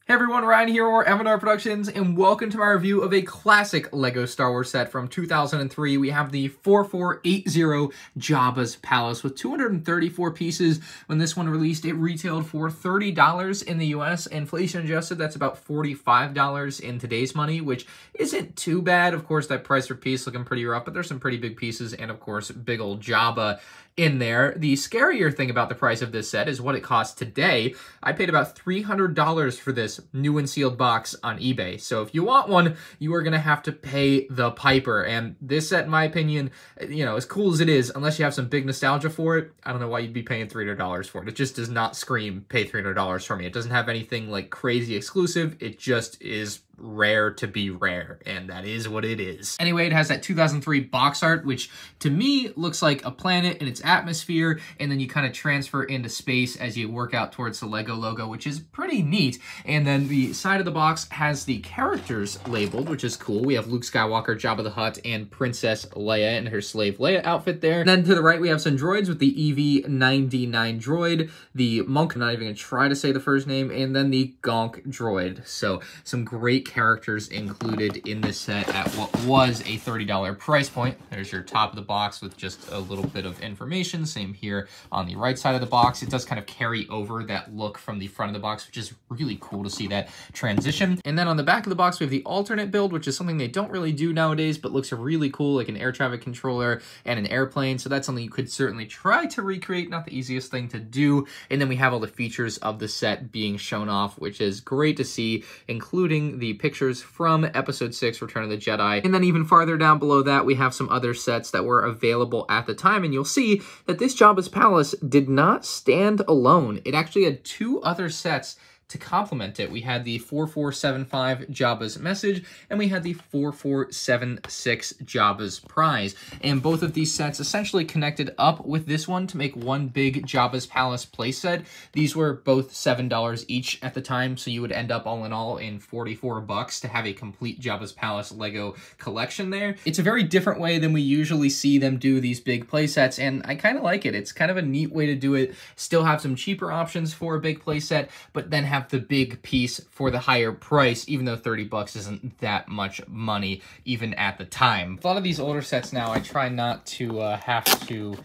Hey everyone, Ryan here, or M&R Productions, and welcome to my review of a classic LEGO Star Wars set from 2003. We have the 4480 Jabba's Palace with 234 pieces. When this one released, it retailed for $30 in the US. Inflation adjusted, that's about $45 in today's money, which isn't too bad. Of course, that price per piece looking pretty rough, but there's some pretty big pieces, and of course, big old Jabba in there. The scarier thing about the price of this set is what it costs today. I paid about $300 for this new and sealed box on eBay. So if you want one, you are going to have to pay the piper. And this set, in my opinion, you know, as cool as it is, unless you have some big nostalgia for it, I don't know why you'd be paying $300 for it. It just does not scream pay $300 for me. It doesn't have anything like crazy exclusive. It just is rare to be rare, and that is what it is. Anyway, it has that 2003 box art, which to me looks like a planet in its atmosphere, and then you kind of transfer into space as you work out towards the LEGO logo, which is pretty neat. And then the side of the box has the characters labeled, which is cool. We have Luke Skywalker, Jabba the Hutt, and Princess Leia in her slave Leia outfit there. And then to the right, we have some droids with the EV-99 droid, the Monk, I'm not even gonna try to say the first name, and then the Gonk droid. So some great characters included in this set at what was a $30 price point. There's your top of the box with just a little bit of information. Same here on the right side of the box. It does kind of carry over that look from the front of the box, which is really cool to see that transition. And then on the back of the box, we have the alternate build, which is something they don't really do nowadays, but looks really cool, like an air traffic controller and an airplane. So that's something you could certainly try to recreate. Not the easiest thing to do. And then we have all the features of the set being shown off, which is great to see, including the pictures from Episode 6, Return of the Jedi. And then even farther down below that, we have some other sets that were available at the time, and you'll see that this Jabba's Palace did not stand alone. It actually had two other sets to complement it. We had the 4475 Jabba's Message, and we had the 4476 Jabba's Prize. And both of these sets essentially connected up with this one to make one big Jabba's Palace playset. These were both $7 each at the time, so you would end up all in all in 44 bucks to have a complete Jabba's Palace Lego collection there. It's a very different way than we usually see them do these big playsets, and I kind of like it. It's kind of a neat way to do it. Still have some cheaper options for a big playset, but then have the big piece for the higher price, even though 30 bucks isn't that much money even at the time. A lot of these older sets now, I try not to have to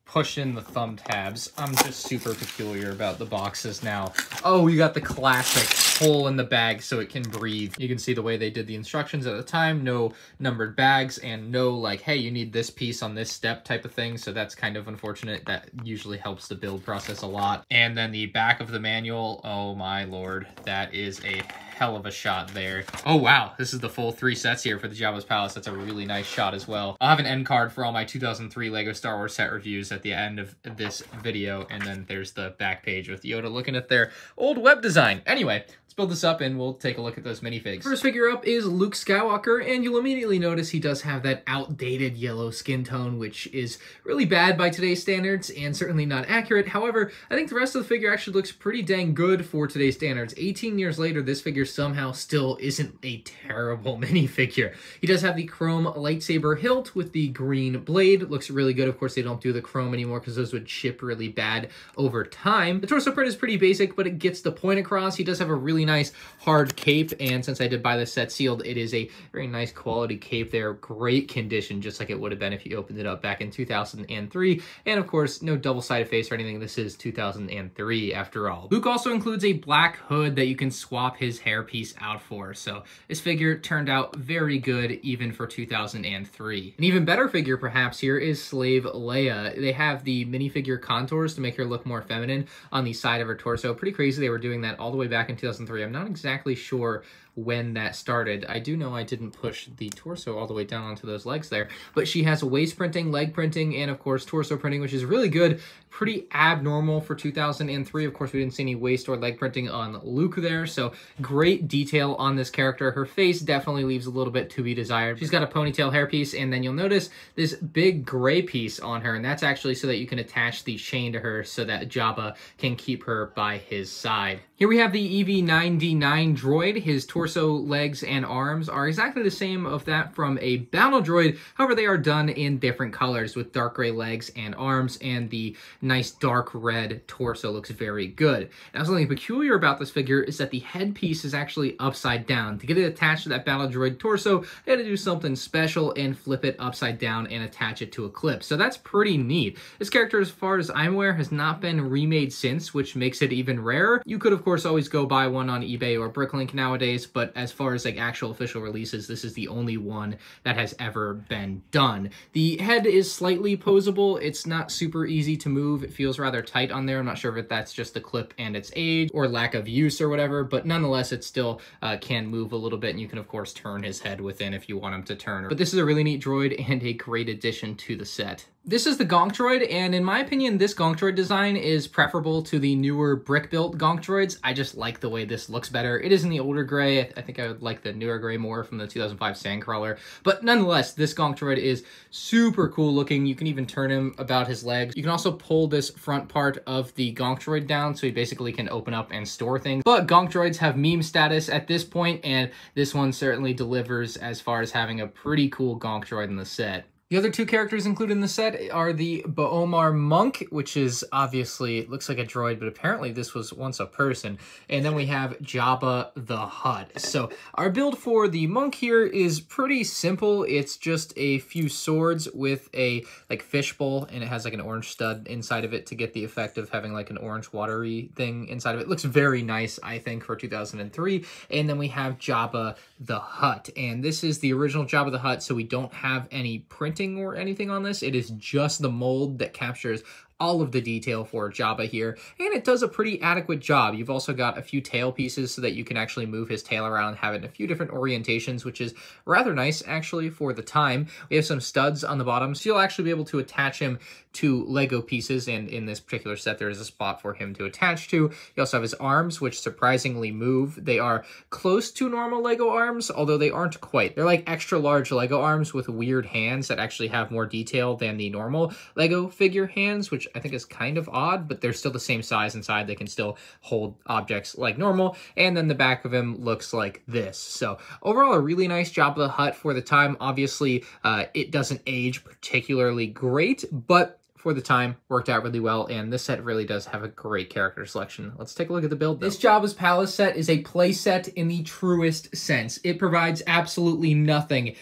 push in the thumb tabs. I'm just super peculiar about the boxes now. Oh, you got the classic hole in the bag so it can breathe. You can see the way they did the instructions at the time. No numbered bags and no like, hey, you need this piece on this step type of thing. So that's kind of unfortunate. That usually helps the build process a lot. And then the back of the manual, oh my lord, that is a hell of a shot there. Oh wow, this is the full 3 sets here for the Jabba's Palace. That's a really nice shot as well. I'll have an end card for all my 2003 LEGO Star Wars set reviews at the end of this video, and then there's the back page with Yoda looking at their old web design. Anyway, let's build this up and we'll take a look at those minifigs. First figure up is Luke Skywalker, and you'll immediately notice he does have that outdated yellow skin tone, which is really bad by today's standards and certainly not accurate. However, I think the rest of the figure actually looks pretty dang good for today's standards. 18 years later, this figure somehow still isn't a terrible minifigure. He does have the chrome lightsaber hilt with the green blade. It looks really good. Of course, they don't do the chrome anymore because those would chip really bad over time. The torso print is pretty basic, but it gets the point across. He does have a really nice hard cape, and since I did buy this set sealed, it is a very nice quality cape there. Great condition, just like it would have been if you opened it up back in 2003. And of course, no double-sided face or anything. This is 2003 after all. Luke also includes a black hood that you can swap his hairpiece out for. So this figure turned out very good even for 2003. An even better figure perhaps here is Slave Leia. They have the minifigure contours to make her look more feminine on the side of her torso. Pretty crazy they were doing that all the way back in 2003. I'm not exactly sure when that started. I do know I didn't push the torso all the way down onto those legs there, but she has waist printing, leg printing, and of course torso printing, which is really good. Pretty abnormal for 2003. Of course, we didn't see any waist or leg printing on Luke there, so great detail on this character. Her face definitely leaves a little bit to be desired. She's got a ponytail hairpiece, and then you'll notice this big gray piece on her, and that's actually so that you can attach the chain to her so that Jabba can keep her by his side. Here we have the EV-9 99 droid. His torso, legs, and arms are exactly the same of that from a battle droid. However, they are done in different colors with dark gray legs and arms, and the nice dark red torso looks very good. Now, something peculiar about this figure is that the headpiece is actually upside down. To get it attached to that battle droid torso, they had to do something special and flip it upside down and attach it to a clip. So that's pretty neat. This character, as far as I'm aware, has not been remade since, which makes it even rarer. You could, of course, always go buy one on eBay or Bricklink nowadays, but as far as like actual official releases, this is the only one that has ever been done. The head is slightly posable. It's not super easy to move. It feels rather tight on there. I'm not sure if that's just the clip and its age or lack of use or whatever, but nonetheless, it still can move a little bit, and you can, of course, turn his head within if you want him to turn. But this is a really neat droid and a great addition to the set. This is the Gonk droid, and in my opinion, this Gonk droid design is preferable to the newer brick-built Gonk droids. I just like the way this looks better. It is in the older gray. I think I would like the newer gray more from the 2005 Sandcrawler. But nonetheless, this Gonk droid is super cool looking. You can even turn him about his legs. You can also pull this front part of the Gonk droid down, so he basically can open up and store things. But Gonk droids have meme status at this point, and this one certainly delivers as far as having a pretty cool Gonk droid in the set. The other two characters included in the set are the M&R Monk, which is obviously, it looks like a droid, but apparently this was once a person. And then we have Jabba the Hutt. So our build for the Monk here is pretty simple. It's just a few swords with a like fishbowl, and it has like an orange stud inside of it to get the effect of having like an orange watery thing inside of it. It looks very nice, I think, for 2003. And then we have Jabba the Hutt. And this is the original Jabba the Hutt, so we don't have any printing or anything on this. It is just the mold that captures all of the detail for Jabba here, and it does a pretty adequate job. You've also got a few tail pieces so that you can actually move his tail around, have it in a few different orientations, which is rather nice actually for the time. We have some studs on the bottom, so you'll actually be able to attach him to Lego pieces, and in this particular set there is a spot for him to attach to. You also have his arms, which surprisingly move. They are close to normal Lego arms, although they aren't quite. They're like extra large Lego arms with weird hands that actually have more detail than the normal Lego figure hands, which I think is kind of odd, but they're still the same size inside. They can still hold objects like normal. And then the back of him looks like this. So overall, a really nice Jabba the Hutt for the time. Obviously, it doesn't age particularly great, but for the time, worked out really well, and this set really does have a great character selection. Let's take a look at the build, though. This Jabba's Palace set is a play set in the truest sense. It provides absolutely nothing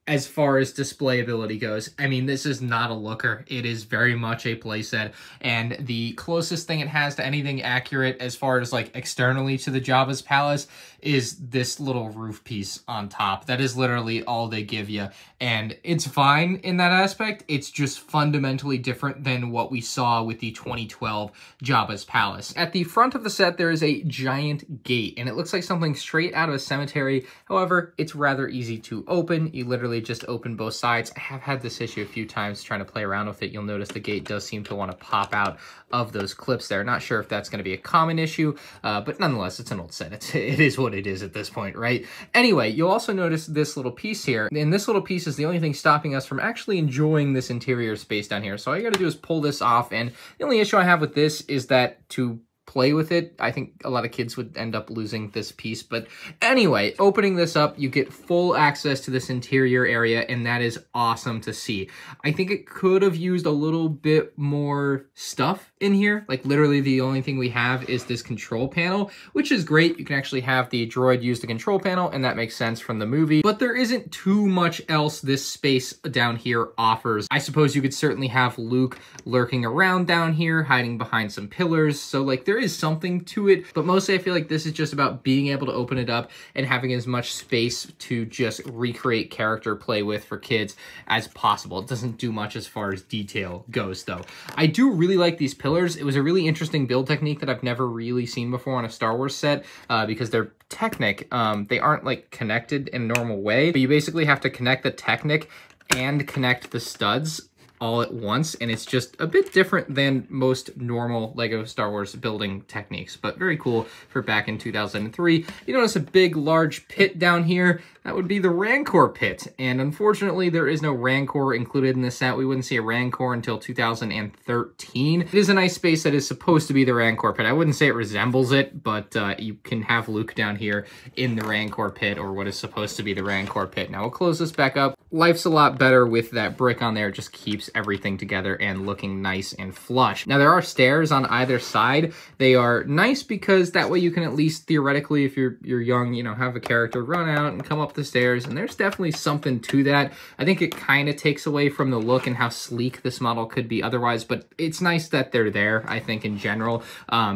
as far as display ability goes. I mean, this is not a looker. It is very much a playset, and the closest thing it has to anything accurate as far as like externally to the Jabba's Palace is this little roof piece on top. That is literally all they give you, and it's fine in that aspect. It's just fundamentally different than what we saw with the 2012 Jabba's Palace. At the front of the set, there is a giant gate, and it looks like something straight out of a cemetery. However, it's rather easy to open. You literally just open both sides. I have had this issue a few times trying to play around with it. You'll notice the gate does seem to want to pop out of those clips there. Not sure if that's going to be a common issue, but nonetheless, it's an old set. It is what it is at this point, right? Anyway, you'll also notice this little piece here, and this little piece is the only thing stopping us from actually enjoying this interior space down here. So all you got to do is pull this off, and the only issue I have with this is that to play with it, I think a lot of kids would end up losing this piece. But anyway, opening this up, you get full access to this interior area, and that is awesome to see. I think it could have used a little bit more stuff in here. Like literally the only thing we have is this control panel, which is great. You can actually have the droid use the control panel, and that makes sense from the movie. But there isn't too much else this space down here offers. I suppose you could certainly have Luke lurking around down here, hiding behind some pillars. So like there is something to it, but mostly I feel like this is just about being able to open it up and having as much space to just recreate character play with for kids as possible. It doesn't do much as far as detail goes, though. I do really like these pillars. It was a really interesting build technique that I've never really seen before on a Star Wars set, because they're Technic. They aren't like connected in a normal way, but you basically have to connect the Technic and connect the studs all at once, and it's just a bit different than most normal Lego Star Wars building techniques, but very cool for back in 2003. You notice a big, large pit down here. That would be the Rancor pit, and unfortunately, there is no Rancor included in the set. We wouldn't see a Rancor until 2013. It is a nice space that is supposed to be the Rancor pit. I wouldn't say it resembles it, but you can have Luke down here in the Rancor pit, or what is supposed to be the Rancor pit. Now, we'll close this back up. Life's a lot better with that brick on there. It just keeps everything together and looking nice and flush. Now, there are stairs on either side. They are nice because that way you can at least theoretically, if you're young, you know, have a character run out and come up the stairs, and there's definitely something to that. I think it kind of takes away from the look and how sleek this model could be otherwise, but it's nice that they're there, I think, in general.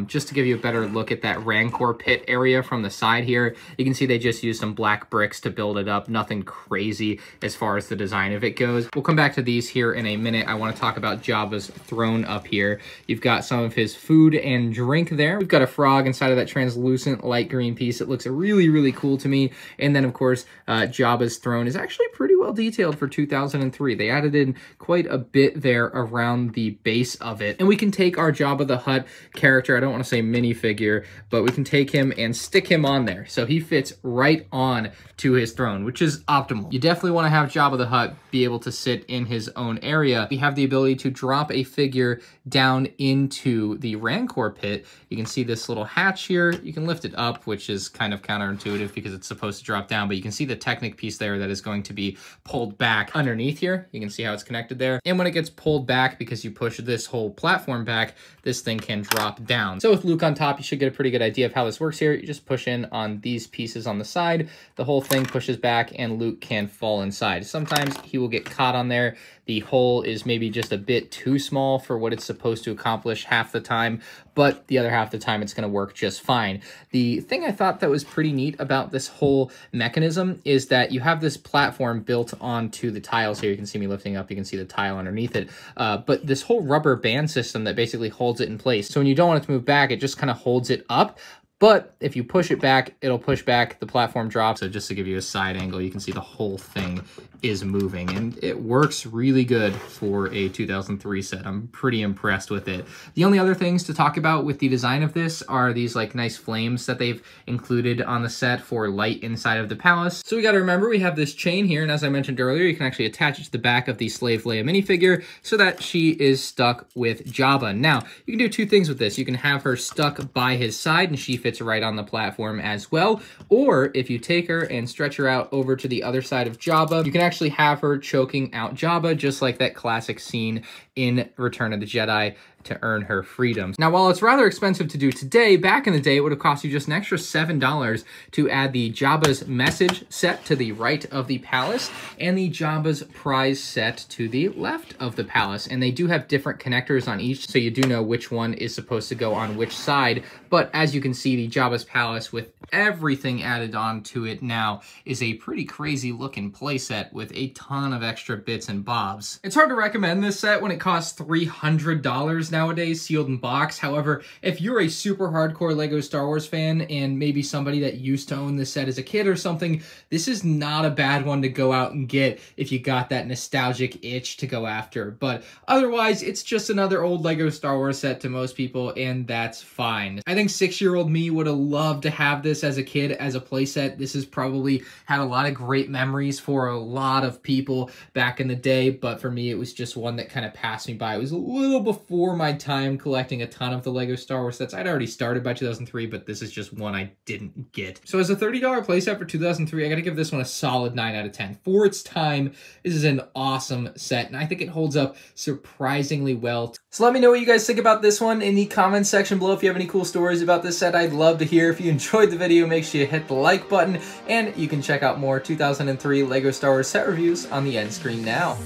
Just to give you a better look at that Rancor pit area from the side here, you can see they just used some black bricks to build it up. Nothing crazy as far as the design of it goes. We'll come back to these here in a minute. I want to talk about Jabba's throne up here. You've got some of his food and drink there. We've got a frog inside of that translucent light green piece. It looks really, really cool to me. And then, of course, Jabba's throne is actually pretty well detailed for 2003. They added in quite a bit there around the base of it. And we can take our Jabba the Hutt character, I don't want to say minifigure, but we can take him and stick him on there. So he fits right on to his throne, which is optimal. You definitely want to have Jabba the Hutt be able to sit in his own area. We have the ability to drop a figure down into the Rancor pit. You can see this little hatch here. You can lift it up, which is kind of counterintuitive because it's supposed to drop down, but you can see the Technic piece there that is going to be pulled back underneath here. You can see how it's connected there. And when it gets pulled back, because you push this whole platform back, this thing can drop down. So with Luke on top, you should get a pretty good idea of how this works here. You just push in on these pieces on the side. The whole thing pushes back and Luke can fall inside. Sometimes he will get caught on there. The hole is maybe just a bit too small for what it's supposed to accomplish half the time, but the other half the time it's going to work just fine. The thing I thought that was pretty neat about this whole mechanism is that you have this platform built onto the tiles here. You can see me lifting up, you can see the tile underneath it, but this whole rubber band system that basically holds it in place. So when you don't want it to move back, it just kind of holds it up. But if you push it back, it'll push back, the platform drops. So just to give you a side angle, you can see the whole thing is moving, and it works really good for a 2003 set. I'm pretty impressed with it. The only other things to talk about with the design of this are these like nice flames that they've included on the set for light inside of the palace. So we got to remember we have this chain here, and as I mentioned earlier, you can actually attach it to the back of the Slave Leia minifigure so that she is stuck with Jabba. Now, you can do two things with this. You can have her stuck by his side, and she fits right on the platform as well. Or if you take her and stretch her out over to the other side of Jabba, you can actually have her choking out Jabba, just like that classic scene in Return of the Jedi, to earn her freedom. Now, while it's rather expensive to do today, back in the day, it would have cost you just an extra $7 to add the Jabba's message set to the right of the palace and the Jabba's prize set to the left of the palace. And they do have different connectors on each, so you do know which one is supposed to go on which side. But as you can see, the Jabba's palace, with everything added on to it now, is a pretty crazy looking playset with a ton of extra bits and bobs. It's hard to recommend this set when it costs $300 nowadays, sealed in box. However, if you're a super hardcore Lego Star Wars fan and maybe somebody that used to own this set as a kid or something, this is not a bad one to go out and get if you got that nostalgic itch to go after. But otherwise, it's just another old Lego Star Wars set to most people, and that's fine. I think 6-year-old me would have loved to have this as a kid as a playset. This has probably had a lot of great memories for a lot of people back in the day, but for me, it was just one that kind of passed me by. It was a little before my time collecting a ton of the Lego Star Wars sets. I'd already started by 2003, but this is just one I didn't get. So as a $30 playset for 2003, I gotta give this one a solid 9 out of 10. For its time, this is an awesome set, and I think it holds up surprisingly well. So let me know what you guys think about this one in the comments section below. If you have any cool stories about this set, I'd love to hear. If you enjoyed the video, make sure you hit the like button, and you can check out more 2003 Lego Star Wars set reviews on the end screen now.